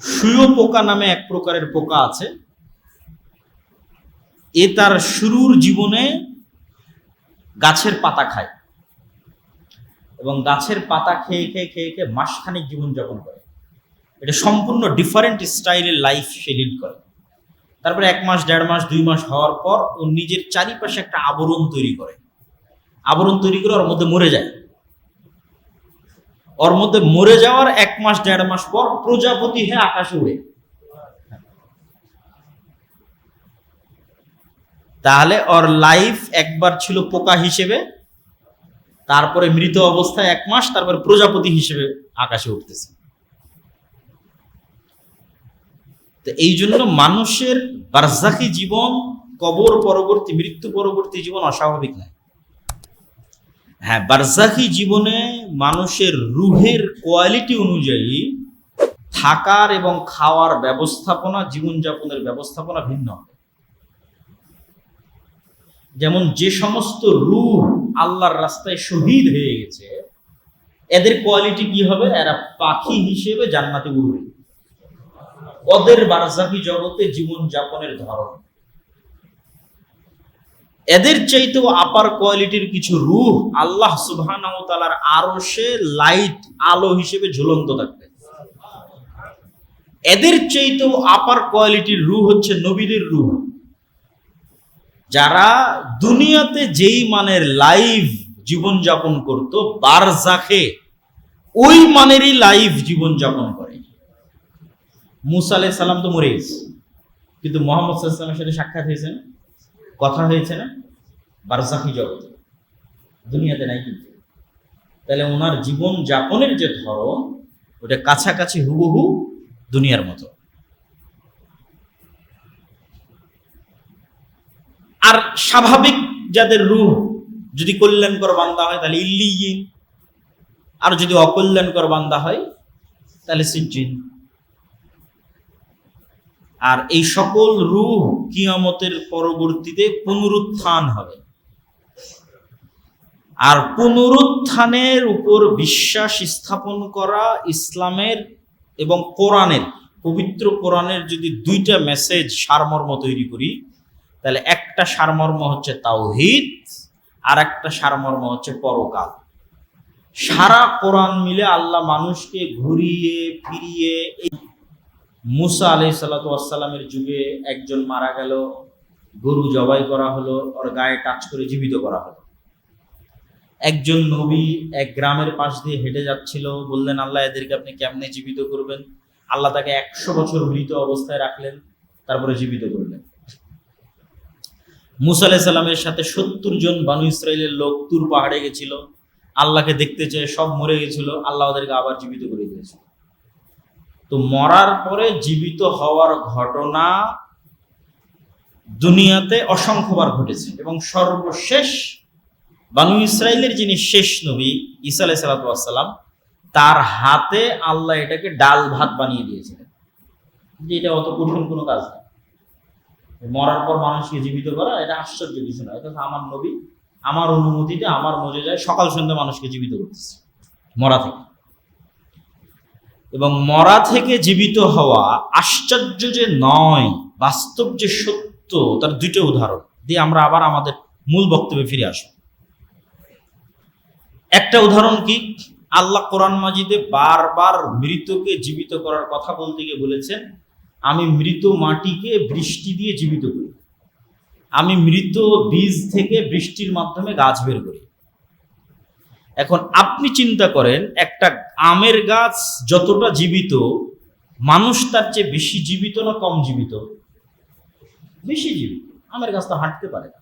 শুঁয়োপোকা নামে এক প্রকারের পোকা আছে। এ তার শুরুর জীবনে গাছের পাতা খায় এবং গাছের পাতা খেয়ে খেয়ে খেয়ে খেয়ে মাসখানেক জীবনযাপন করে। এটা সম্পূর্ণ ডিফারেন্ট স্টাইলের লাইফ সে লিড করে। তারপরে 1 মাস 1.5 মাস 2 মাস হওয়ার পর ও নিজের চারিপাশে একটা আবরণ তৈরি করে। আবরণ তৈরি করে ওর মধ্যে মরে যায়। ওর মধ্যে মরে যাওয়ার 1 মাস 1.5 মাস পর প্রজাপতি হয়ে আকাশে উড়ে। তাহলে ওর লাইফ একবার ছিল পোকা হিসেবে, তারপরে মৃত অবস্থায় 1 মাস, তারপরে প্রজাপতি হিসেবে আকাশে উঠতেছে। তো এই জন্য মানুষের বারজাখী জীবন, কবর পরবর্তী, মৃত্যু পরবর্তী জীবন অস্বাভাবিক নয়। হ্যাঁ, বারজাখী জীবনে মানুষের রুহের কোয়ালিটি অনুযায়ী থাকার এবং খাওয়ার ব্যবস্থাপনা, জীবনযাপনের ব্যবস্থাপনা ভিন্ন হবে। যেমন যে সমস্ত রূহ আল্লাহর রাস্তায় শহীদ হয়ে গেছে, এদের কোয়ালিটি কি হবে? এরা পাখি হিসেবে জান্নাতে উড়বে। ওদের বারজাখী জগতে জীবনযাপনের ধরন, এদের চাইতেও আপার কোয়ালিটির কিছু রূহ আল্লাহ সুবহানাহু ওয়া তাআলার আরশে লাইট, আলো হিসেবে ঝুলন্ত থাকবে। এদের চাইতেও আপার কোয়ালিটির রূহ হচ্ছে নবীদের রূহ, যারা দুনিয়াতে যেই মানের লাইফ জীবনযাপন করত, বারজাখে ওই মানেরই লাইফ জীবনযাপন করে। মুসা আলাইহিস সালাম তো মরে গেছে, কিন্তু মুহাম্মদ সাল্লাল্লাহু আলাইহি ওয়াসাল্লামের সাথে সাক্ষাৎ হয়েছে না, কথা হয়েছে না, বারজাখী জগতে, দুনিয়াতে নাই। কিন্তু তাহলে ওনার জীবন যাপনের যে ধরন, ওটা কাছাকাছি হুবহু দুনিয়ার মতো। আর স্বাভাবিক যাদের রূহ যদি কল্যাণকর বান্দা হয় তাহলে ইল্লিয়িন, আর যদি অকল্যাণকর বান্দা হয় তাহলে সিজ্জিন। আর এই সকল রূহ কিয়ামতের পরবর্তীতে পুনরুত্থান হবে। আর পুনরুত্থানের উপর বিশ্বাস স্থাপন করা ইসলামের এবং কোরআনের, পবিত্র কোরআনের যদি 2টা মেসেজ সারমর্ম তৈরি করি, তাহলে একটা সারমর্ম হচ্ছে তাওহীদ, আর একটা সারমর্ম হচ্ছে পরকাল। সারা কোরআন মিলে আল্লাহ মানুষকে ঘুরিয়ে ফিরিয়ে, মুসা আলাইহিস সালাতু ওয়াস সালামের যুগে একজন মারা গেল, গরু জবাই করা হলো, ওর গায়ে টাচ করে জীবিত করা হলো। একজন নবী এক গ্রামের পাশ দিয়ে হেঁটে যাচ্ছিল, বললেন আল্লাহ এদেরকে আপনি কেমনে জীবিত করবেন? আল্লাহ তাকে 100 বছর মৃত অবস্থায় রাখলেন, তারপরে জীবিত করলেন। মুসা আলাইহিস সালামের সাথে 70 জন বানু ইসরাইলের লোক তুর পাহাড়ে গেছিল, আল্লাহকে দেখতে চেয়ে সব মরে গেছিল, আল্লাহ ওদেরকে আবার জীবিত করে দিয়েছিল। তো মরার পরে জীবিত হওয়ার ঘটনা দুনিয়াতে অসংখ্যবার ঘটেছে, এবং সর্বশেষ বানু ইসরাইলের যিনি শেষ নবী ঈসা আলাইহিস সালাতু ওয়াস সালাম, তার হাতে আল্লাহ এটাকে ডাল ভাত বানিয়ে দিয়েছিলেন। যে এটা অত কঠিন কোনো কাজ না, মরার পর মানুষকে জীবিত করা এটা আশ্চর্য কিছু না। এটা আমার নবী আমার অনুমতিতে, আমার মজেজায় সকাল সন্ধ্যা মানুষকে জীবিত করতেছে মরা থেকে। এবং মরা থেকে জীবিত হওয়া আশ্চর্য যে নয়, বাস্তব যে সত্য, তার 2টা উদাহরণ দিয়ে আমরা আবার আমাদের মূল বক্তব্যে ফিরে আসব। একটা উদাহরণ কি, আল্লাহ কোরআন মাজিদে বারবার মৃতকে জীবিত করার কথা বলতে গিয়ে বলেছেন, আমি মৃত মাটিকে বৃষ্টি দিয়ে জীবিত করি, আমি মৃত বীজ থেকে বৃষ্টির মাধ্যমে গাছ বের করি। এখন আপনি চিন্তা করেন, একটা আমের গাছ যতটা জীবিত, মানুষ তার চেয়ে বেশি জীবিত না কম জীবিত? বেশি জীবিত। আমের গাছ তো হাঁটতে পারে না,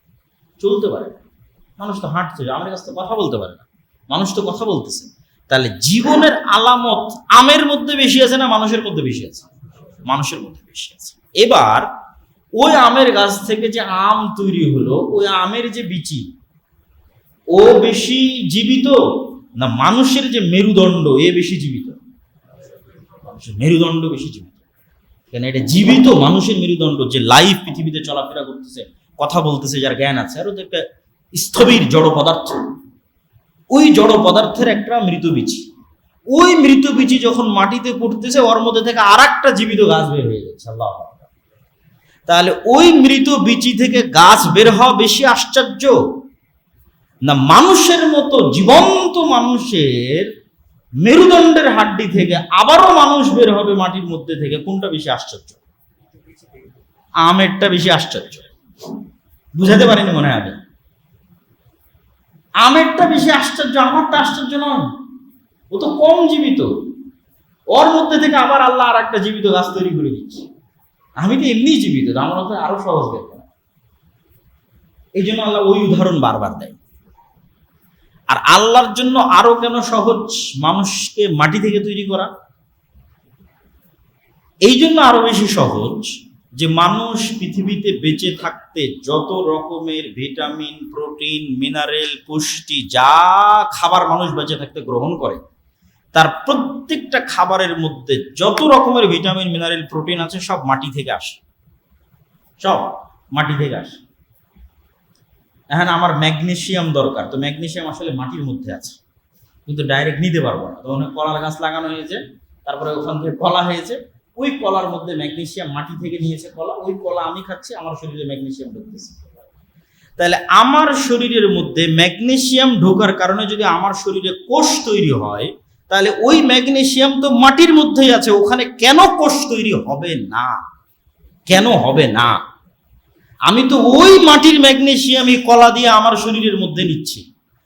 চলতে পারে না, মানুষ তো হাঁটছে, আমের গাছ তো কথা বলতে পারে না, মানুষ তো কথা বলতেছে। তাহলে জীবনের আলামত আমের মধ্যে বেশি আছে না মানুষের মধ্যে বেশি আছে? মানুষের মধ্যে বেশি আছে। এবার ওই আমের গাছ থেকে যে আম তৈরি হলো, ওই আমের যে বিচি, ও বেশি জীবিত না মানুষের যে মেরুদণ্ড, এ বেশি জীবিত? মানুষের মেরুদণ্ড বেশি জীবিত। কেন? এটা জীবিত মানুষের মেরুদণ্ড, যে লাইফ পৃথিবীতে চলাফেরা করতেছে, কথা বলতেছে, যার জ্ঞান আছে, আর একটা স্থবির জড় পদার্থ, ওই জড় পদার্থের একটা মৃত বিচি। ওই মৃত বীচি যখন মাটিতে পড়তেছে ওর মধ্যে থেকে আর একটা জীবিত গাছ বের হয়ে যাচ্ছে। আল্লাহু আকবার। তাহলে ওই মৃত বীচি থেকে গাছ বের হওয়া বেশি আশ্চর্য না মানুষের মতো জীবন্ত মানুষের মেরুদণ্ডের হাড্ডি থেকে আবারও মানুষ বের হবে মাটির মধ্যে থেকে? কোনটা বেশি আশ্চর্য? আমেরটা বেশি আশ্চর্য। বুঝাতে পারিনি মনে হয়। আমেরটা বেশি আশ্চর্য, আমারটা আশ্চর্য নয়। ও তো কম জীবিত, ওর মধ্যে থেকে আবার আল্লাহ আর একটা জীবিত গাছ তৈরি করে দিচ্ছে। আমি তো এমনি জীবিত, আমার মতো আরো সহজ বের করা। এই জন্য আল্লাহ ওই উদাহরণ বারবার দেয়। আর আল্লাহর জন্য আরো কেন সহজ মানুষকে মাটি থেকে তৈরি করা? এই জন্য আরো বেশি সহজ যে মানুষ পৃথিবীতে বেঁচে থাকতে যত রকমের ভিটামিন, প্রোটিন, মিনারেল, পুষ্টি যা খাবার মানুষ বেঁচে থাকতে গ্রহণ করে, তার প্রত্যেকটা খাবারের মধ্যে যত রকমের ভিটামিন, মিনারেল, প্রোটিন আছে সব মাটি থেকে আসে। সব মাটি থেকে আসে। এখন আমার ম্যাগনেসিয়াম দরকার, তো ম্যাগনেসিয়াম আসলে মাটির মধ্যে আছে, কিন্তু ডাইরেক্ট নিতে পারবো না। তো ওখানে কলার গাছ লাগানো হয়েছে, তারপরে ওখান থেকে কলা হয়েছে, ওই কলার মধ্যে ম্যাগনেসিয়াম মাটি থেকে নিয়েছে কলা, ওই কলা আমি খাচ্ছি, আমার শরীরে ম্যাগনেসিয়াম ঢুকতেছে। তাহলে আমার শরীরের মধ্যে ম্যাগনেসিয়াম ঢোকার কারণে যদি আমার শরীরে কোষ তৈরি হয়, তাহলে ওই ম্যাগনেসিয়াম তো মাটির মধ্যেই আছে, ওখানে কেন কোষ তৈরি হবে না? কেন হবে না? আমি তো ওই মাটির ম্যাগনেসিয়ামই কলা দিয়ে আমার শরীরের মধ্যে নিচ্ছি,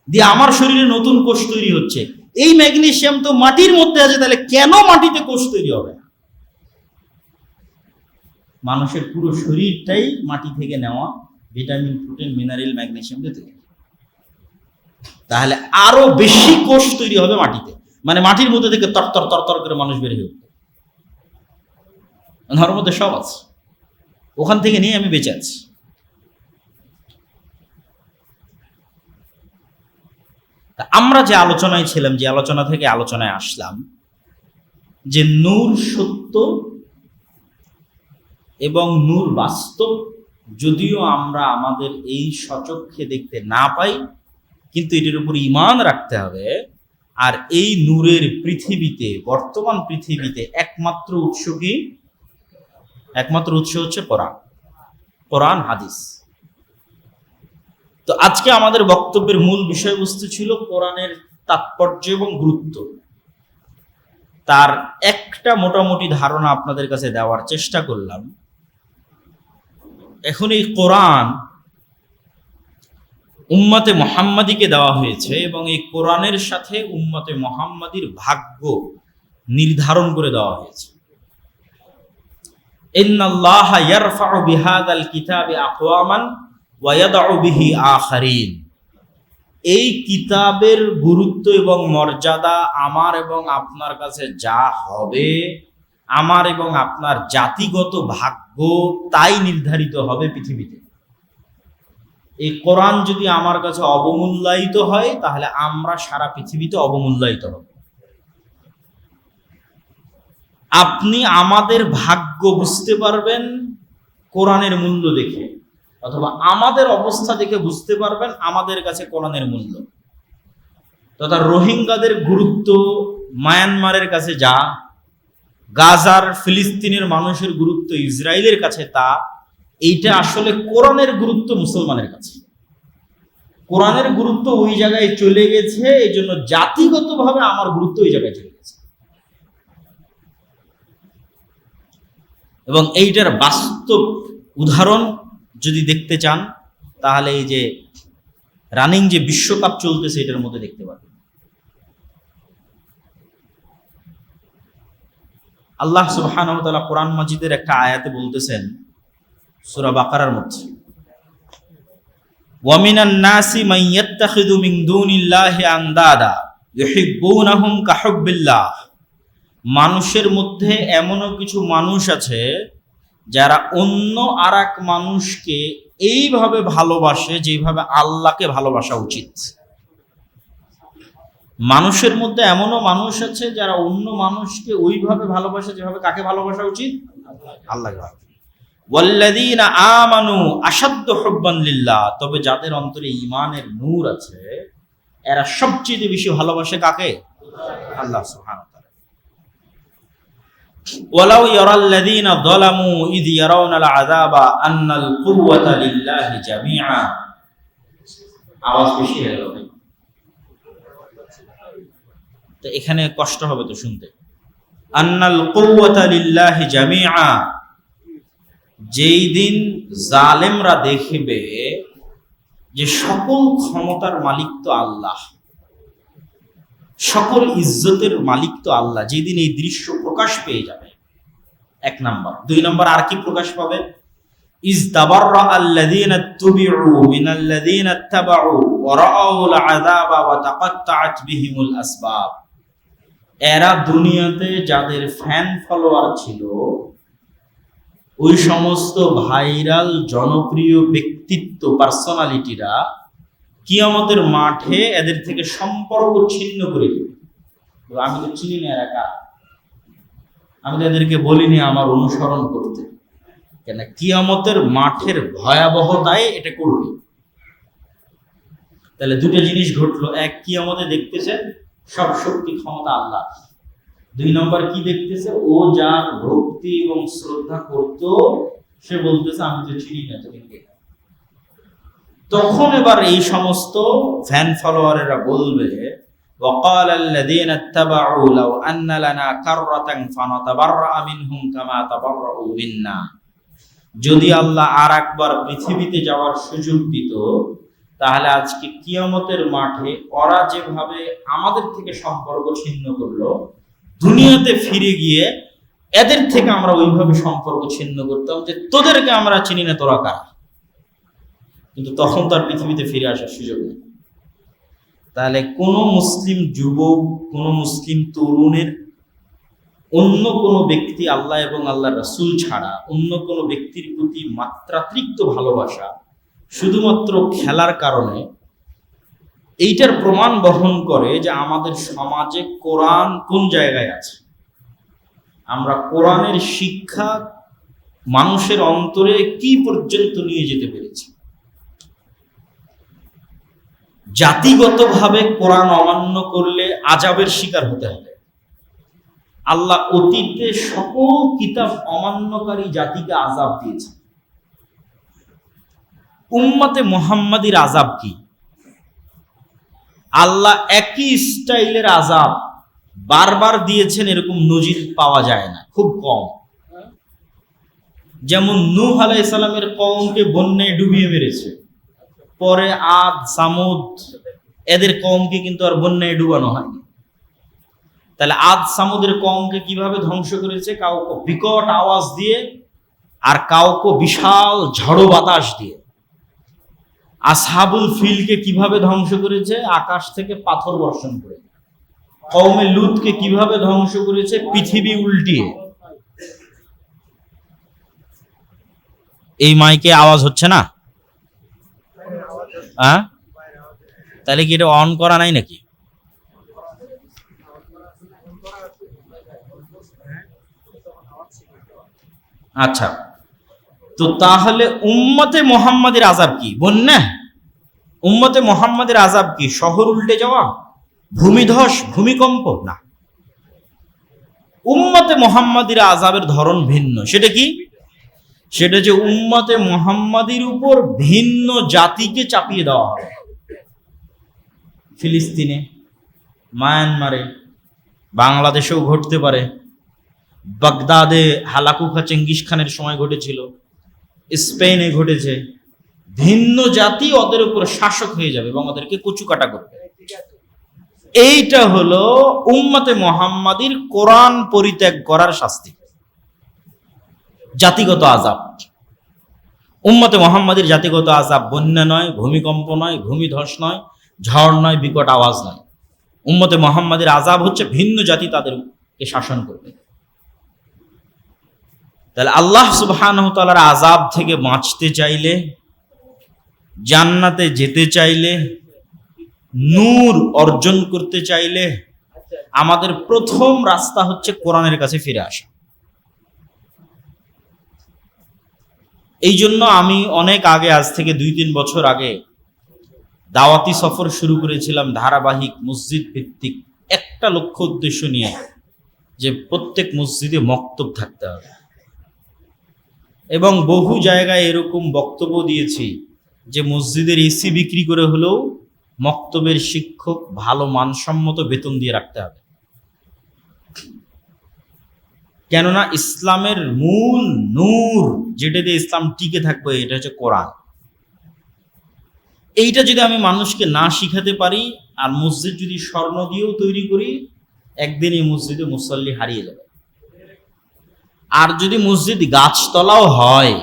দিয়ে আমার শরীরে নতুন কোষ তৈরি হচ্ছে। এই ম্যাগনেসিয়াম তো মাটির মধ্যে আছে, তাহলে কেন মাটিতে কোষ তৈরি হবে না? মানুষের পুরো শরীরটাই মাটি থেকে নেওয়া ভিটামিন, প্রোটিন, মিনারেল, ম্যাগনেসিয়াম দিয়ে তৈরি। তাহলে আরো বেশি কোষ তৈরি হবে মাটিতে, মানে মাটির মধ্যে থেকে তরতর তরতর করে মানুষ বের হয়ে উঠবে। ওর মধ্যে সব আছে, ওখান থেকে নিয়ে আমি বেঁচে আছি। আমরা যে আলোচনায় ছিলাম, যে আলোচনা থেকে আলোচনায় আসলাম, যে নূর সত্য এবং নূর বাস্তব, যদিও আমরা আমাদের এই সচক্ষে দেখতে না পাই, কিন্তু এটার উপর ঈমান রাখতে হবে। আর এই নূরের পৃথিবীতে, বর্তমান পৃথিবীতে একমাত্র উৎস কি? একমাত্র উৎস হচ্ছে কোরআন, কোরআন হাদিস। তো আজকে আমাদের বক্তব্যের মূল বিষয়বস্তু ছিল কোরআনের তাৎপর্য এবং গুরুত্ব। তার একটা মোটামুটি ধারণা আপনাদের কাছে দেওয়ার চেষ্টা করলাম। এখন এই কোরআন উম্মতে মুহাম্মাদিকে দেওয়া হয়েছে এবং এই কোরআনের সাথে উম্মতে মুহাম্মাদির ভাগ্য নির্ধারণ করে দেওয়া হয়েছে। ইন্নাল্লাহা ইয়ারফাউ বিহাদাল কিতাবি আকওয়ামান ওয়া ইয়াদউ বিহি আখারিন। এই কিতাবের গুরুত্ব এবং মর্যাদা আমার এবং আপনার কাছে যা হবে, আমার এবং আপনার জাতিগত ভাগ্য তাই নির্ধারিত হবে পৃথিবীতে। এই কোরআন যদি আমার কাছে অবমূল্যায়িত হয়, তাহলে আমরা সারা পৃথিবীতে অবমূল্যায়িত হব। আপনি আমাদের ভাগ্য বুঝতে পারবেন কোরআনের মূল্য দেখে, অথবা আমাদের অবস্থা দেখে বুঝতে পারবেন আমাদের কাছে কোরআনের মূল্য। তথা রোহিঙ্গাদের গুরুত্ব মায়ানমারের কাছে যা, গাজার ফিলিস্তিনের মানুষের গুরুত্ব ইসরায়েলের কাছে তা, এইটা আসলে কোরআনের গুরুত্ব মুসলমানের কাছে। কোরআনের গুরুত্ব ওই জায়গায় চলে গেছে, এই জন্য জাতিগতভাবে আমার গুরুত্ব ওই জায়গায় চলে গেছে। এবং এইটার বাস্তব উদাহরণ যদি দেখতে চান, তাহলে এই যে রানিং যে বিশ্বকাপ চলতেছে এটার মধ্যে দেখতে পাবেন। আল্লাহ সুবহানাহু ওয়া তাআলা কোরআন মাজিদের একটা আয়াতে বলতেছেন, সূরা বাকারার মধ্যে, ওয়া মিনান নাসি মান ইয়াত্তাখিযু মিন দুনিল্লাহি আনদাদা ইউহিব্বুনাহুম কাহুব্বিল্লাহ। মানুষের মধ্যে এমনও কিছু মানুষ আছে যারা অন্য আরেক মানুষকে এইভাবে ভালোবাসে যেভাবে আল্লাহকে ভালোবাসা উচিত। মানুষের মধ্যে এমনও মানুষ আছে যারা অন্য মানুষকে ওইভাবে ভালোবাসে যেভাবে কাকে ভালোবাসা উচিত? আল্লাহকে। ওয়াল্লাযীনা আমানু আশাদ্দু হুব্বান লিল্লাহ। তবে যাদের অন্তরে ঈমানের নূর আছে, এরা সবচেয়ে বেশি ভালোবাসে কাকে? আল্লাহ সুবহানাহু ওয়া তাআলা। ওয়ালাউ ইয়ারাল্লাযীনা যালামু ইয ইয়ারাউনাল আযাবা আন্নাল কুওয়াতা লিল্লাহি জামিআ। আওয়াজ বেশি হয়ে গেল, তো এখানে কষ্ট হবে তো শুনতে। আন্নাল কুওয়াতা লিল্লাহি জামিআ, যেই দিন জালেমরা দেখবে যে সকল ক্ষমতার মালিক তো আল্লাহ, সকল ইজ্জতের মালিক তো আল্লাহ, যেদিন এই দৃশ্য প্রকাশ পেয়ে যাবে, এক নাম্বার। দুই নাম্বার আর কি প্রকাশ পাবে? ইজ তাবাররা আল্লাযীনা তুবিউ মিনাল্লাযীনা ইত্তাবাউ ওয়া রাআউল আযাবা ওয়া তাকাত্তাআত বিহিমুল আসবাব। এরা দুনিয়াতে যাদের ফ্যান ফলোয়ার ছিল, ওই সমস্ত ভাইরাল জনপ্রিয় ব্যক্তিত্ব পার্সোনালিটিরা কিয়ামতের মাঠে এদের থেকে সম্পর্ক ছিন্ন করে দেবে। আমি তো চিনি না এরা কার, আমি তো এদেরকে বলিনি আমার অনুসরণ করতে, কেন কিয়ামতের মাঠের ভয়াবহতায় এটা করবে। তাহলে দুটো জিনিস ঘটলো, এক কিয়ামতে দেখতেছে সব শক্তি ক্ষমতা আল্লাহ। দুই নম্বর কি দেখতেছে? ও যার ভক্তি এবং শ্রদ্ধা করত সে বলতেছে আমি তো চিনি না তুমি কে। তখন এবার এই সমস্ত ফ্যান ফলোয়ারেরা বলবে وقال الذين اتبعوا لو ان لنا كرة فنتبرأ منهم كما تبرؤوا منا। যদি আল্লাহ আর একবার পৃথিবীতে যাওয়ার সুযোগ দিত, তাহলে আজকে কিয়ামতের মাঠে ওরা যেভাবে আমাদের থেকে সম্পর্ক ছিন্ন করলো, দুনিয়াতে ফিরে গিয়ে এদের থেকে আমরা ওইভাবে সম্পর্ক ছিন্ন করতাম যে তোদেরকে আমরা চিনি না, তোরা কারা। কিন্তু তখন তো আর পৃথিবীতে ফিরে আসার সুযোগ নেই। তাহলে কোন মুসলিম যুবক, কোন মুসলিম তরুণের অন্য কোন ব্যক্তি আল্লাহ এবং আল্লাহ রাসূল ছাড়া অন্য কোন ব্যক্তির প্রতি মাত্রাতিরিক্ত ভালোবাসা শুধুমাত্র খেলার কারণে, এইটার প্রমাণ বহন করে যে আমাদের সমাজে কোরআন কোন জায়গায় আছে। আমরা কোরআনের শিক্ষা মানুষের অন্তরে কি পর্যন্ত নিয়ে যেতে পেরেছি। জাতিগতভাবে কোরআন অমান্য করলে আযাবের শিকার হতে হবে। আল্লাহ অতীতে সকল কিতাব অমান্যকারী জাতিকে আযাব দিয়েছে। উম্মতে মুহাম্মাদীর আযাব কি? আল্লাহ একই স্টাইলের আযাব বারবার দিয়েছেন এরকম নজির পাওয়া যায় না, খুব কম। যেমন নূহ আলাইহিস সালামের কওমকে বন্যায় ডুবিয়ে মেরেছে, পরে আদ সামুদ এদের কওমকে কিন্তু আর বন্যায় ডুবানো হয়নি। তাহলে আদ সামুদের কওমকে কিভাবে ধ্বংস করেছে? কাউকে বিকট আওয়াজ দিয়ে আর কাউকে বিশাল ঝড়ো বাতাস দিয়ে। আসহাবুল ফিলকে কিভাবে ধ্বংস করেছে? আকাশ থেকে পাথর বর্ষণ করে। কওমে লুতকে কিভাবে ধ্বংস করেছে? পৃথিবী উল্টিয়ে। এই মাইকে আওয়াজ হচ্ছে না? হ্যাঁ, তাহলে কি এটা অন করা নাই নাকি? আচ্ছা, তো তাহলে উম্মতে মুহাম্মাদের আযাব কি? বন্যা? উম্মতে মুহাম্মাদের আযাব কি? শহর উল্টে যাওয়া, ভূমিধস, ভূমিকম্প? না, উম্মতে মুহাম্মাদের আযাবের ধরন ভিন্ন। সেটা কি? সেটা যে উম্মতে মুহাম্মাদির উপর ভিন্ন জাতিকে চাপিয়ে দেওয়া হবে। ফিলিস্তিনে, মায়ানমারে, বাংলাদেশেও ঘটতে পারে, বাগদাদে হালাকুখা চেঙ্গিস খানের সময় ঘটেছিল, স্পেনে ঘটেছে। ভিন্ন জাতি ওদের উপর শাসক হয়ে যাবে এবং ওদেরকে কুচুকাটা করবে। এইটা হলো উম্মতে মুহাম্মাদির কোরআন পরিত্যাগ করার শাস্তি, জাতিগত আযাব। উম্মতে মুহাম্মাদির জাতিগত আযাব বন্যা নয়, ভূমিকম্প নয়, ভূমিধস নয়, ঝড় নয়, বিকট আওয়াজ নয়। উম্মতে মুহাম্মাদির আযাব হচ্ছে ভিন্ন জাতি তাদেরকে শাসন করবে। তাহলে আল্লাহ সুবহানাহু ওয়া তাআলার আযাব থেকে বাঁচতে চাইলে, জান্নাতে যেতে চাইলে, নূর অর্জন করতে চাইলে আমাদের প্রথম রাস্তা হচ্ছে কোরআনের কাছে ফিরে আসা। এই জন্য আমি অনেক আগে, আজ থেকে 2-3 বছর আগে দাওয়াতি সফর শুরু করেছিলাম, ধারাবাহিক মসজিদ ভিত্তিক একটা লক্ষ্য উদ্দেশ্য নিয়ে যে প্রত্যেক মসজিদে মক্তব থাকতে হবে। এবং বহু জায়গায় এরকম বক্তব্য দিয়েছি যে মসজিদের এসি বিক্রি করে হলেও মক্তবের শিক্ষক ভালো মানসম্মত বেতন দিয়ে রাখতে হবে। কেননা ইসলামের মূল নূর যেটা দিয়ে ইসলাম টিকে থাকবে এটা হচ্ছে কোরআন। এইটা যদি আমি মানুষকে না শিখাতে পারি, আর মসজিদ যদি স্বর্ণ দিয়েও তৈরি করি, একদিন এই মসজিদে মুসল্লি হারিয়ে যাবে। আর যদি মসজিদ গাছতলাও হয়,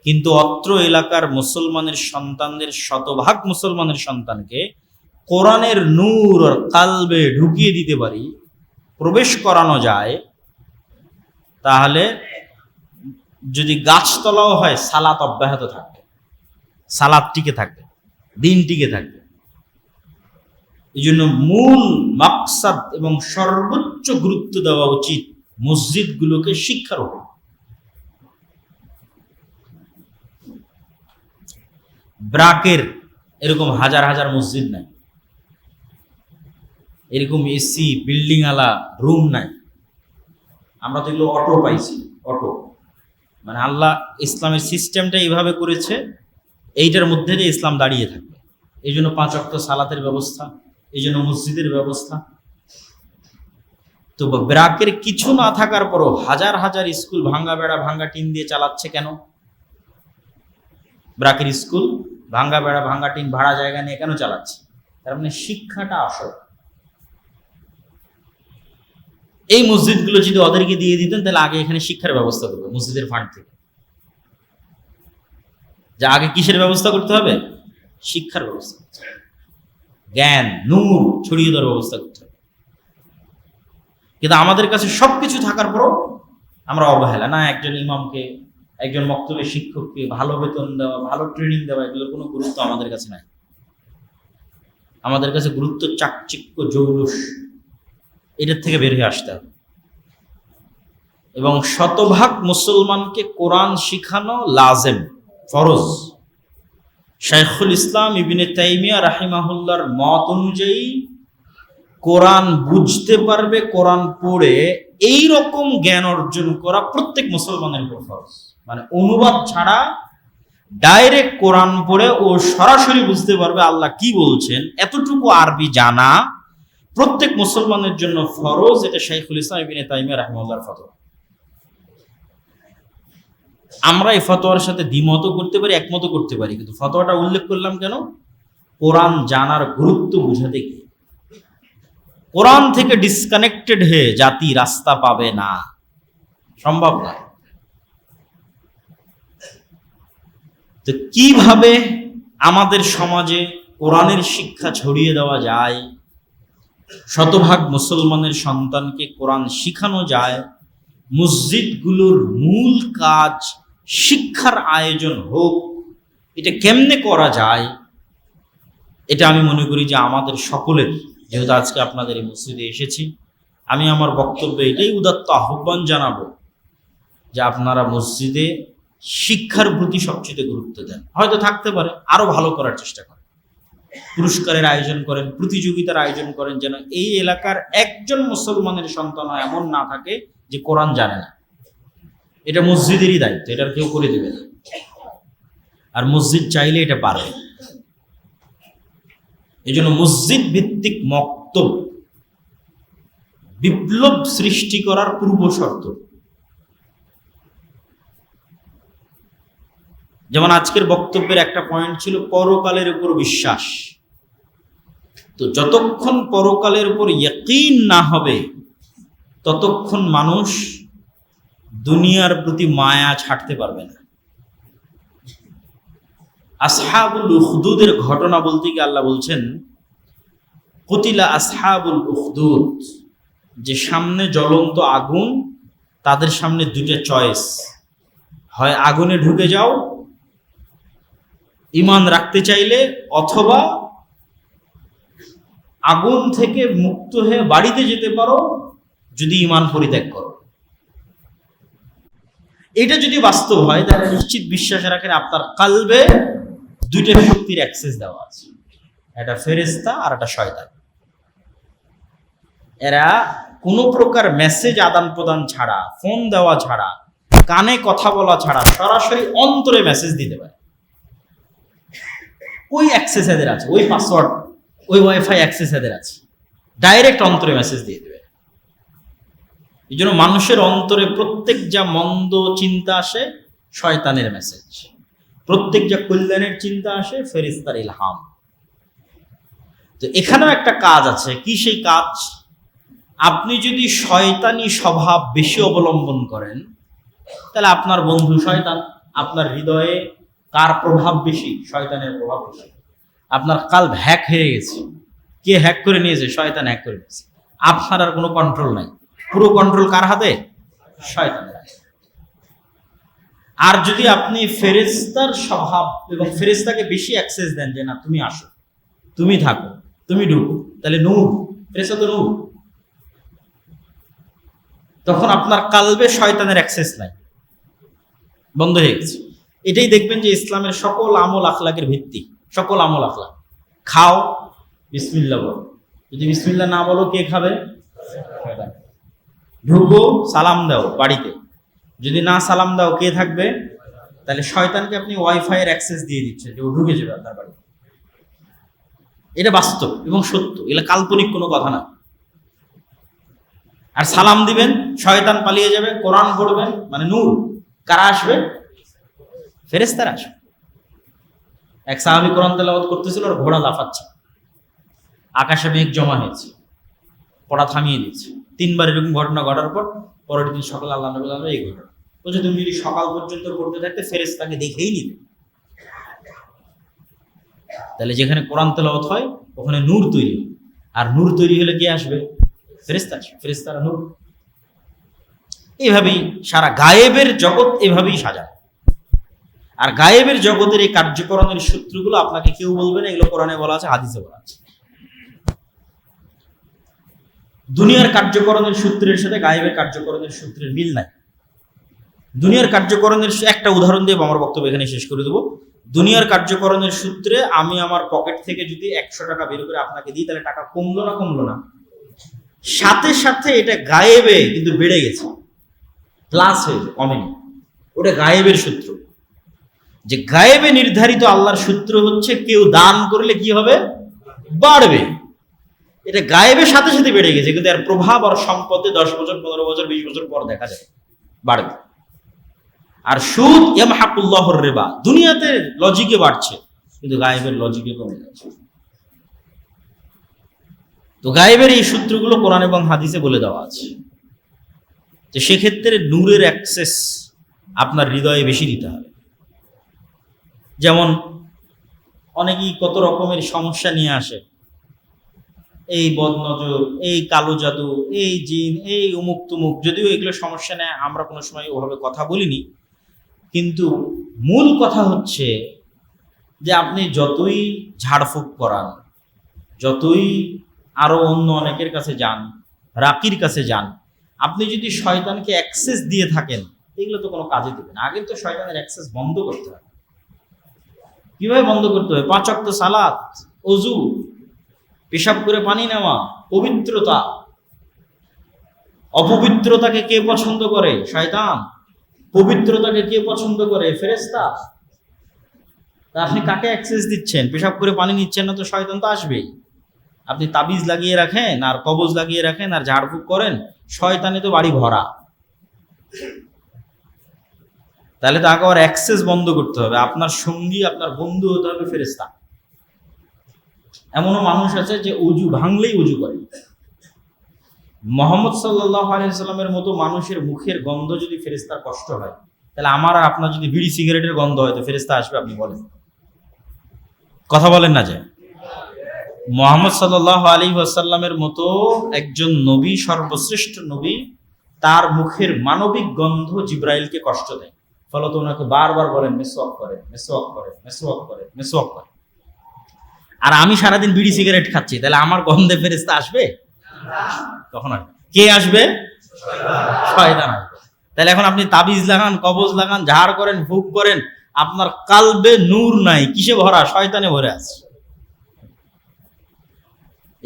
কিন্তু অত্র এলাকার মুসলমানের সন্তানদের, শতভাগ মুসলমানের সন্তানকে কোরআনের নূর আর কালবে ঢুকিয়ে দিতে পারি, প্রবেশ করানো যায়, তাহলে যদি গাছতলাও হয় সালাত অব্যাহত থাকবে, সালাত টিকে থাকবে, দিন টিকে থাকবে। এই জন্য মূল মাকসাদ এবং সর্বোচ্চ গুরুত্ব দেওয়া উচিত মসজিদগুলোকে শিক্ষার উপর। ব্রাকের এরকম হাজার হাজার মসজিদ নাই, এরকম এসি বিল্ডিং আলা রুম নাই। আমরা তো এগুলো অটো পাইছি, অটো মানে আল্লাহ ইসলামের সিস্টেমটা এইভাবে করেছে, এইটার মধ্যে দিয়ে ইসলাম দাঁড়িয়ে থাকবে। এই জন্য 5 ওয়াক্ত সালাতের ব্যবস্থা, এই জন্য মসজিদের ব্যবস্থা। তো ব্রাকের কিছু না থাকার পরও হাজার হাজার স্কুল ভাঙ্গা বেড়া ভাঙ্গা টিন দিয়ে চালাচ্ছে কেন? ব্রাকের স্কুল ভাঙ্গা বেড়া ভাঙ্গা টিন ভাড়া জায়গা নিয়ে কেন চালাচ্ছে? তার মানে শিক্ষাটা আসল। এই মসজিদগুলো যদি ওদেরকে দিয়ে দিতেন, তাহলে আগে এখানে শিক্ষার ব্যবস্থা করবে মসজিদের ফান্ড থেকে। যা আগে কিসের ব্যবস্থা করতে হবে? শিক্ষার ব্যবস্থা, জ্ঞান নূর ছড়িয়ে দেওয়ার ব্যবস্থা করতে হবে। কিন্তু আমাদের কাছে সবকিছু থাকার পরও আমরা অবহেলা। না, একজন ইমামকে, একজন মক্তবের শিক্ষককে ভালো বেতন দেওয়া, ভালো ট্রেনিং দেওয়া, এগুলোর কোনো গুরুত্ব আমাদের কাছে নাই। আমাদের কাছে গুরুত্ব চাকচিক্য, জৌলুস, এটার থেকে বের হয়ে আসতে হবে। এবং শতভাগ মুসলমানকে কোরআন শিখানো লাজেম, ফরজ। শাইখুল ইসলাম ইবনে তাইমিয়া রাহিমাহুল্লাহর মত অনুযায়ী কোরআন বুঝতে পারবে, কোরআন পড়ে এই রকম জ্ঞান অর্জন করা প্রত্যেক মুসলমানের উপর ফরজ। মানে অনুবাদ ছাড়া ডাইরেক্ট কোরআন পড়ে ও সরাসরি বুঝতে পারবে আল্লাহ কি বলছেন, এতটুকু আরবি জানা প্রত্যেক মুসলমানের জন্য ফরজ। এটা শাইখুল ইসলাম ইবনে তাইমিয়া রাহিমাহুল্লাহর ফতোয়া। আমরা এই ফতোয়ার সাথে দ্বিমত করতে পারি, একমত করতে পারি, কিন্তু ফতোয়াটা উল্লেখ করলাম কেন? কোরআন জানার গুরুত্ব বুঝাতে গিয়ে। কোরআন থেকে ডিসকানেক্টেড হয়ে জাতি রাস্তা পাবে না, সম্ভব না। তো কিভাবে আমাদের সমাজে কোরআনের শিক্ষা ছড়িয়ে দেওয়া যায়, শতভাগ মুসলমানের সন্তানকে কোরআন শিখানো যায়, মসজিদগুলোর মূল কাজ শিক্ষার আয়োজন হোক, এটা কেমনে করা যায়? এটা আমি মনে করি যে আমাদের সকলের, যেহেতু আজকে আপনাদের এই মসজিদে এসেছি, আমি আমার বক্তব্যে এটাই উদাত্ত আহ্বান জানাবো যে আপনারা মসজিদে শিক্ষার প্রতি সবচেয়ে গুরুত্ব দেন। হয়তো থাকতে পারে আরো ভালো করার চেষ্টা করেন, পুরস্কারের আয়োজন করেন, প্রতিযোগিতার আয়োজন করেন, যেন এই এলাকার একজন মুসলমানের সন্তান এমন না থাকে যে কোরআন জানে না। এটা মসজিদেরই দায়িত্ব, এটা কেউ করে দেবে না। আর মসজিদ চাইলে এটা পারবে। এই জন্য মসজিদ ভিত্তিক মক্তব বিপ্লব সৃষ্টি করার পূর্ব শর্ত। যেমন আজকের বক্তব্যের একটা পয়েন্ট ছিল পরকালের উপর বিশ্বাস। তো যতক্ষণ পরকালের উপর ইয়াকিন না হবে, ততক্ষণ মানুষ দুনিয়ার প্রতি মায়া ছাড়তে পারবে না। আসহাবুল উখদুদের ঘটনা বলতে গিয়ে আল্লাহ বলছেন, কুতিলা আসহাবুল উখদুদ, যে সামনে জ্বলন্ত আগুন, তাদের সামনে দুইটা চয়েস, হয় আগুনে ঢুকে যাও ঈমান রাখতে চাইলে, অথবা আগুন থেকে মুক্ত হয়ে বাড়িতে যেতে পারো যদি ঈমান পরিত্যাগ করো। এটা যদি বাস্তব হয়, তাহলে নিশ্চিত বিশ্বাস রাখেন আপনার কালবে দুইটা শক্তির অ্যাক্সেস দেওয়া আছে, একটা ফেরেশতা আর একটা শয়তান। এরা কোনো প্রকার মেসেজ আদান প্রদান ছাড়া, ফোন দেওয়া ছাড়া, কানে কথা বলা ছাড়া সরাসরি অন্তরে মেসেজ দিতে পারে। ওই অ্যাক্সেস এদের আছে, ওই পাসওয়ার্ড, ওই ওয়াইফাই অ্যাক্সেস এদের আছে, ডাইরেক্ট অন্তরে মেসেজ দিয়ে দেবে। এই জন্য মানুষের অন্তরে প্রত্যেক যা মন্দ চিন্তা আসে শয়তানের মেসেজ, প্রত্যেক যা কল্যাণের চিন্তা আসে ফেরেশতার ইলহাম। তো এখানেও একটা কাজ আছে। কি সেই কাজ? আপনি যদি শয়তানি স্বভাব বেশি অবলম্বন করেন তাহলে আপনার বন্ধু শয়তান। আপনার হৃদয়ে কার প্রভাব বেশি? শয়তানের প্রভাব বেশি। আপনার কাল্ব হ্যাক হয়ে গেছে। কে হ্যাক করে নিয়েছে? শয়তান হ্যাক করে নিয়েছে। আপনার আর কোনো কন্ট্রোল নাই। পুরো কন্ট্রোল কার হাতে? শয়তানের হাতে। আর যদি আপনি ফেরেশতার স্বভাব এবং ফেরেশতাকে বেশি অ্যাক্সেস দেন, যে না তুমি আসো, তুমি থাকো, তুমি ঢুকো, তাহলে নূর, ফেরেশতা তো নূর, তখন আপনার কালবে শয়তানের অ্যাক্সেস নাই, বন্ধ হয়ে গেছে। এটাই দেখবেন যে ইসলামের সকল আমল আখলাকের ভিত্তি। সকল আমল আখলাক, খাও বিসমিল্লাহ বলো, যদি বিসমিল্লাহ না বলো কে খাবে? ঢুকো সালাম দাও বাড়িতে, যদি না সালাম দাও কে থাকবে? তাহলে শয়তানকে আপনি ওয়াইফাই এর অ্যাক্সেস দিয়ে দিচ্ছেন যে ও ঢুকে যাবে আপনার বাড়িতে। এটা বাস্তব এবং সত্য, এগুলো কাল্পনিক কোনো কথা না। আর সালাম দিবেন, শয়তান পালিয়ে যাবে। কোরআন পড়বেন, মানে নূর, কারা আসবে? ফেরেশতারা আসবে। এক সাহাবী কোরআন তেলাওয়াত করতেছিল আর ঘোড়া লাফাচ্ছে, আকাশে মেঘ জমা হয়েছে, পড়া থামিয়ে দিচ্ছে। 3 বার এরকম ঘটনা ঘটার পর পরের দিন সকালে আল্লাহ নবী বললেন এই ঘটনা। বলছে তুমি যদি সকাল পর্যন্ত পড়তে থাকতে ফেরেশতাকে দেখেই নিবে। তাহলে যেখানে কোরআন তেলাওয়াত হয় ওখানে নূর তৈরি, আর নূর তৈরি হলে কে আসবে? ফেরেশতা আসবে। ফেরেশতারা নূর। এইভাবেই সারা গায়েবের জগৎ এভাবেই সাজায়। আর গায়েবের জগতের এই কার্যকরণের সূত্রগুলো আপনাকে কেউ বলবে না, এগুলো কোরআনে বলা আছে, হাদিসে বলা আছে। দুনিয়ার কার্যকরণের সূত্রের সাথে গায়েবের কার্যকরণের সূত্রের মিল নাই। দুনিয়ার কার্যকরণের একটা উদাহরণ দিয়ে আমার বক্তব্য এখানে শেষ করে দেবো। দুনিয়ার কার্যকরণের সূত্রে আমি আমার পকেট থেকে যদি 100 টাকা বের করে আপনাকে দিই, তাহলে টাকা কমলো না? কমলো না? সাথে সাথে এটা গায়েবে কিন্তু বেড়ে গেছে, প্লাস হয়েছে, কমেনি। ওটা গায়েবের সূত্র। যে গায়েবে নির্ধারিত আল্লাহর সূত্র হচ্ছে কেউ দান করলে কি হবে? বাড়বে। এটা গায়েবের সাথে সাথে বেড়ে গেছে, কিন্তু এর প্রভাব আর সম্পদে 10 বছর 15 বছর 20 বছর পর দেখা যায় বাড়বে। আর সুদ ইয়ামহাকুল্লাহুর রিবা, দুনিয়াতে লজিকে বাড়ছে কিন্তু গায়েবের লজিকে কমে যাচ্ছে। তো গায়েবের এই সূত্রগুলো কোরআন এবং হাদিসে বলে দেওয়া আছে। যে সেক্ষেত্রে নূরের অ্যাক্সেস আপনার হৃদয়ে বেশি দিতে হবে। যেমন অনেকেই কত রকমের সমস্যা নিয়ে আসে, এই বদনজর, এই কালো জাদু, এই জিন, এই উমুক তুমুক। যদিও এগুলো সমস্যা নেয়, আমরা কোনো সময় ওভাবে কথা বলিনি, কিন্তু মূল কথা হচ্ছে যে আপনি যতই ঝাড়ফুঁক করান, যতই আরো অন্য অনেকের কাছে যান, রাকির কাছে যান, আপনি যদি শয়তানকে অ্যাক্সেস দিয়ে থাকেন, এগুলো তো কোনো কাজে দেবে না। আগে তো শয়তানের অ্যাক্সেস বন্ধ করতে হবে। কিভাবে বন্ধ করতে হবে? 5 ওয়াক্ত সালাত, ওযু, পেশাব করে পানি নেওয়া, পবিত্রতা। অপবিত্রতাকে কে পছন্দ করে? শয়তান। পবিত্রতাকে কে পছন্দ করে? ফেরেশতা। তা আপনি কাকে অ্যাক্সেস দিচ্ছেন? পেশাব করে পানি নিচ্ছেন না তো শয়তান তো আসবেই। আপনি তাবিজ লাগিয়ে রাখেন আর কবজ লাগিয়ে রাখেন আর ঝাড়ফুঁক করেন, শয়তানে তো বাড়ি ভরা। তাহলে তো আগে আর অ্যাক্সেস বন্ধ করতে হবে। আপনার সঙ্গী, আপনার বন্ধু হতে হবে ফেরেশতা। এমনও মানুষ আছে যে উজু ভাঙলেই উজু করে। মুহাম্মদ সাল্লাল্লাহু আলাইহি সাল্লামের মতো মানুষের মুখের গন্ধ যদি ফেরেশতার কষ্ট হয়, তাহলে আমার আর আপনার যদি বিড়ি সিগারেটের গন্ধ হয় তো ফেরেশতা আসবে? আপনি বলেন, কথা বলেন না? যে মুহাম্মদ সাল্লাল্লাহু আলাইহি ওয়াসাল্লামের মতো একজন নবী, সর্বশ্রেষ্ঠ নবী, তার মুখের মানবিক গন্ধ জিব্রাইলকে কষ্ট দেয়, ফলত ওনাকে বারবার বলেন মেসওয়াক করেন, মেসওয়াক করেন, মেসওয়াক করেন, মেসওয়াক করেন। আর আমি সারাদিন বিড়ি সিগারেট খাচ্ছি, তাহলে আমার গন্ধে ফেরেশতা আসবে? তখন আসবে কে? আসবে শয়তান আসবে। তাহলে এখন আপনি তাবিজ লাগান, কবজ লাগান, ঝাড় করেন, ফুঁক করেন, আপনার কালবে নূর নাই, কিসে ভরা? শয়তানে ভরে আছে।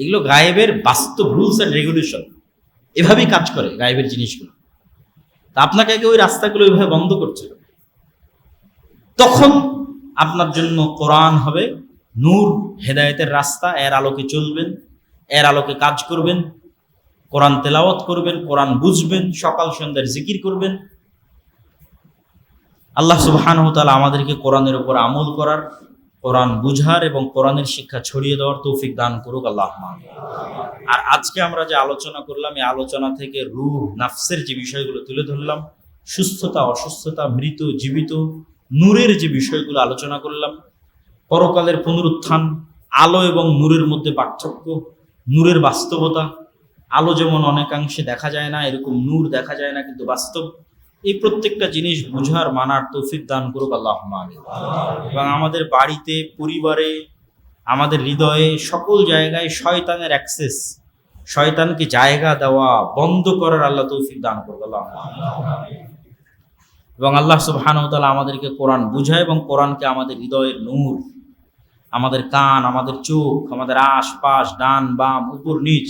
এগুলো গায়েবের বাস্তব রুলস অ্যান্ড রেগুলেশন, এভাবেই কাজ করে গায়েবের জিনিসগুলো। তা আপনাকে আগে ওই রাস্তাগুলো ওইভাবে বন্ধ করতে হবে। তখন আপনার জন্য কোরআন হবে নূর, হেদায়েতের রাস্তা। এর আলোকে চলবেন, এর আলোকে কাজ করবেন, কোরআন তেলাওয়াত করবেন, কোরআন বুঝবেন, সকাল সন্ধ্যার জিকির করবেন। আল্লাহ সুবহানাহু ওয়া তাআলা আমাদেরকে কোরআনের উপর আমল করার, কোরআন বুঝার এবং কোরআনের শিক্ষা ছড়িয়ে দেওয়ার তৌফিক দান করুক আল্লাহুম্মা আমিন। আর আজকে আমরা যে আলোচনা করলাম, এই আলোচনা থেকে রূহ, নাফসের যে বিষয়গুলো তুলে ধরলাম, সুস্থতা, অসুস্থতা, মৃত, জীবিত, নূরের যে বিষয়গুলো আলোচনা করলাম, পরকালের পুনরুত্থান, আলো এবং নূরের মধ্যে পার্থক্য, নূরের বাস্তবতা, আলো যেমন অনেকাংশে দেখা যায় না, এরকম নূর দেখা যায় না কিন্তু বাস্তব। এই প্রত্যেকটা জিনিস বুঝার, মানার তৌফিক দান করুক আল্লাহুম্মা আমিন। এবং আমাদের বাড়িতে, পরিবারে, আমাদের হৃদয়ে, সকল জায়গায় শয়তানের অ্যাক্সেস, শয়তানকে জায়গা দেওয়া বন্ধ করার আল্লাহ তৌফিক দান করুক আল্লাহুম্মা আমিন। এবং আল্লাহ সুবহানাহু ওয়া তাআলা আমাদেরকে কোরআন বুঝায় এবং কোরআনকে আমাদের হৃদয়ের নূর, আমাদের কান, আমাদের চোখ, আমাদের আশপাশ, ডান বাম, উপর নিচ,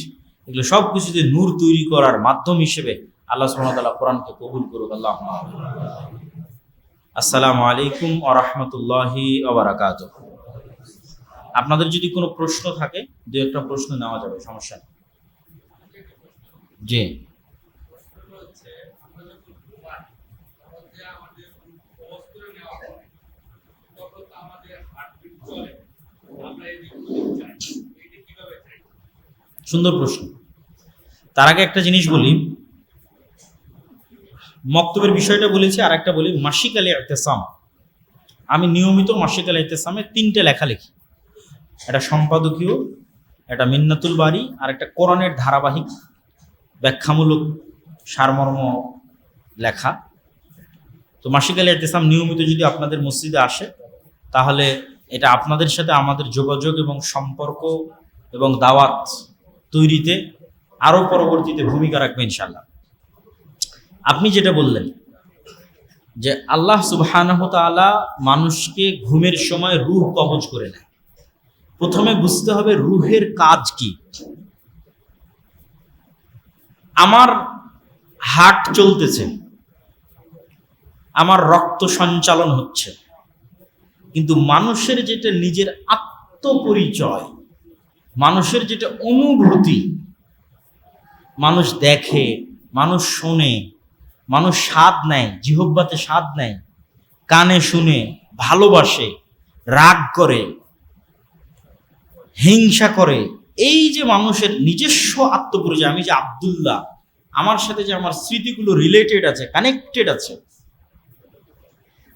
এগুলো সব কিছুতে নূর তৈরি করার মাধ্যম হিসেবে আল্লাহ সুবহানাহু ওয়া তাআলা কোরআনকে কবুল করুক আল্লাহুম্মা আমিন। আসসালামু আলাইকুম ওয়া রাহমাতুল্লাহি ওয়া বারাকাতুহু। আপনাদের যদি কোনো প্রশ্ন থাকে, দু একটা প্রশ্ন নেওয়া যাবে, সমস্যা নেই। জি, সুন্দর প্রশ্ন। তার আগে একটা জিনিস বলি, মক্তবের বিষয়টা বলেছি, আর একটা বলি মাসিক আল ইতিসাম। আমি নিয়মিত মাসিক আল ইতিসামে 3টে লেখা লিখি, একটা সম্পাদকীয়, একটা মিন্নাতুল বারি, আর একটা কোরআনের ধারাবাহিক ব্যাখ্যামূলক সারমর্ম লেখা। তো মাসিক আল ইতিসাম নিয়মিত যদি আপনাদের মসজিদে আসে, তাহলে এটা আপনাদের সাথে আমাদের যোগাযোগ এবং সম্পর্ক এবং দাওয়াত তৈরিতে আরও পরবর্তীতে ভূমিকা রাখবে ইনশাআল্লাহ। আপনি যেটা বললেন যে আল্লাহ সুবহানাহু ওয়া তাআলা মানুষকে ঘুমের সময় রূহ কবজ করে নেয়, প্রথমে বুঝতে হবে রূহের কাজ কি। আমার হার্ট চলতেছে, আমার রক্ত সঞ্চালন হচ্ছে, কিন্তু মানুষের যেটা নিজের আত্মপরিচয়, মানুষের যেটা অনুভূতি, মানুষ দেখে, মানুষ শোনে, মানুষ স্বাদ নেয়, জিহ্বাতে স্বাদ নেয়, কানে শুনে, ভালোবাসে, রাগ করে, হিংসা করে, এই যে মানুষের নিজস্ব আত্মপরিচয়, আমি যে আব্দুল্লাহ, আমার সাথে যে আমার স্মৃতিগুলো রিলেটেড আছে, কানেক্টেড আছে,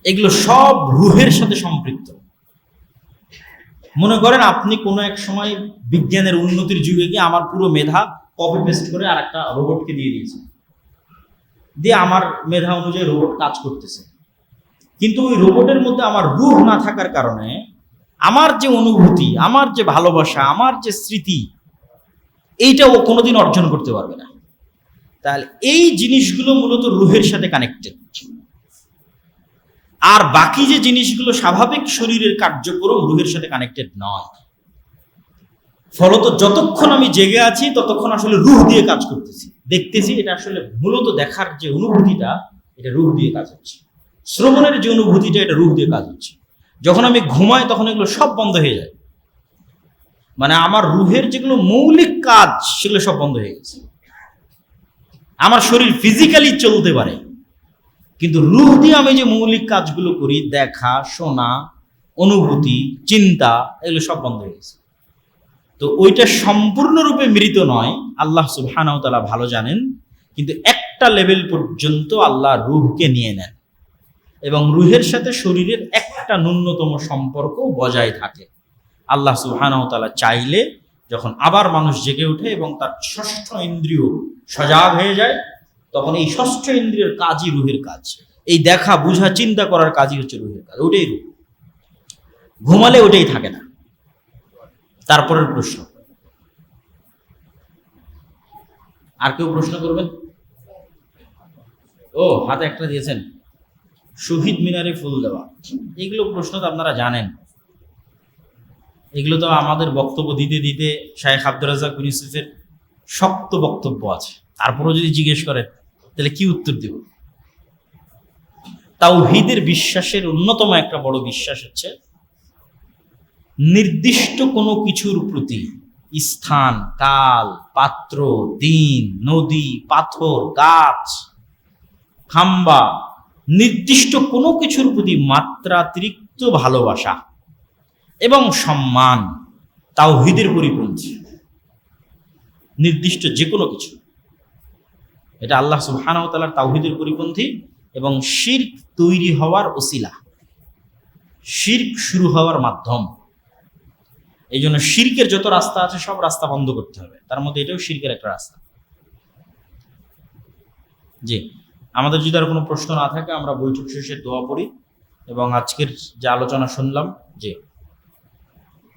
এগুলো সব রূহের সাথে সম্পৃক্ত। মনে করেন আপনি কোনো এক সময় বিজ্ঞানের উন্নতির যুগে গিয়ে আমার পুরো মেধা কপি পেস্ট করে আর একটা রোবটকে দিয়ে দিয়েছে, দিয়ে আমার মেধা অনুযায়ী রোবট কাজ করতেছে, কিন্তু ওই রোবটের মধ্যে আমার রূহ না থাকার কারণে আমার যে অনুভূতি, আমার যে ভালোবাসা, আমার যে স্মৃতি, এইটা ও কোনোদিন অর্জন করতে পারবে না। তাহলে এই জিনিসগুলো মূলত রূহের সাথে কানেক্টেড। আর বাকি যে জিনিসগুলো স্বাভাবিক শরীরের কার্যক্রম রূহের সাথে কানেক্টেড নয়। ফলত যতক্ষণ আমি জেগে আছি ততক্ষণ আসলে রূহ দিয়ে কাজ করতেছি, দেখতেছি, এটা আসলে মূলত দেখার যে অনুভূতিটা, এটা রূহ দিয়ে কাজ হচ্ছে। শ্রবণের যে অনুভূতিটা, এটা রূহ দিয়ে কাজ হচ্ছে। যখন আমি ঘুমাই তখন এগুলো সব বন্ধ হয়ে যায়, মানে আমার রূহের যেগুলো মৌলিক কাজ সেগুলো সব বন্ধ হয়ে গেছে। আমার শরীর ফিজিক্যালি চলতে পারে, কিন্তু রূহ দিয়ে আমি যে মৌলিক কাজগুলো করি, দেখা, শোনা, অনুভূতি, চিন্তা, এগুলো সব বন্ধ হয়ে গেছে। তো ওইটা সম্পূর্ণরূপে মৃত নয়, আল্লাহ সুবহানাহু ওয়া তাআলা ভালো জানেন, কিন্তু একটা লেভেল পর্যন্ত আল্লাহ রূহকে নিয়ে নেন এবং রূহের সাথে শরীরের একটা ন্যূনতম সম্পর্ক বজায় থাকে। আল্লাহ সুবহানাহু ওয়া তাআলা চাইলে যখন আবার মানুষ জেগে ওঠে এবং তার ষষ্ঠ ইন্দ্রিয় সজাগ হয়ে যায়, তখন এই ষষ্ঠ ইন্দ্রিয়ের কাজই রূহের কাজ। এই দেখা, বুঝা, চিন্তা করার কাজই হচ্ছে রূহের কাজ। ওটাই রূহ। ঘুমালে ওটাই থাকে না। তারপরের প্রশ্ন, আর কেউ প্রশ্ন করবেন? ও, হাতে একটা দিয়েছেন, শহীদ মিনারে ফুল দেওয়া, এগুলো প্রশ্ন তো আপনারা জানেন। এগুলো তো আমাদের বক্তব্য দিতে দিতে শায়েখ আব্দুর রাজ্জাক বিন ইউসুফের শক্ত বক্তব্য আছে, তারপরেও যদি জিজ্ঞেস করে তাহলে কি উত্তর দেব? তাওহীদের বিশ্বাসের অন্যতম একটা বড় বিশ্বাস হচ্ছে নির্দিষ্ট কোনো কিছুর প্রতি স্থান, কাল, পাত্র, দিন, নদী, পাথর, গাছ, খাম্বা, নির্দিষ্ট কোনো কিছুর প্রতি মাত্রাতিরিক্ত ভালোবাসা এবং সম্মান তাওহীদের পরিপন্থী। নির্দিষ্ট যে কোনো কিছু, এটা আল্লাহ সুবহানাহু ওয়া তাআলার তাওহীদের পরিপন্থী এবং শিরক তৈরি হওয়ার ওসিলা, শিরক শুরু হওয়ার মাধ্যম। এই জন্য শিরকের যত রাস্তা আছে সব রাস্তা বন্ধ করতে হবে, তার মধ্যে এটাও শিরকের একটা রাস্তা। জি, আমাদের যদি আর কোনো প্রশ্ন না থাকে আমরা বৈঠক শেষে দোয়া পড়ি এবং আজকের যে আলোচনা শুনলাম। জি।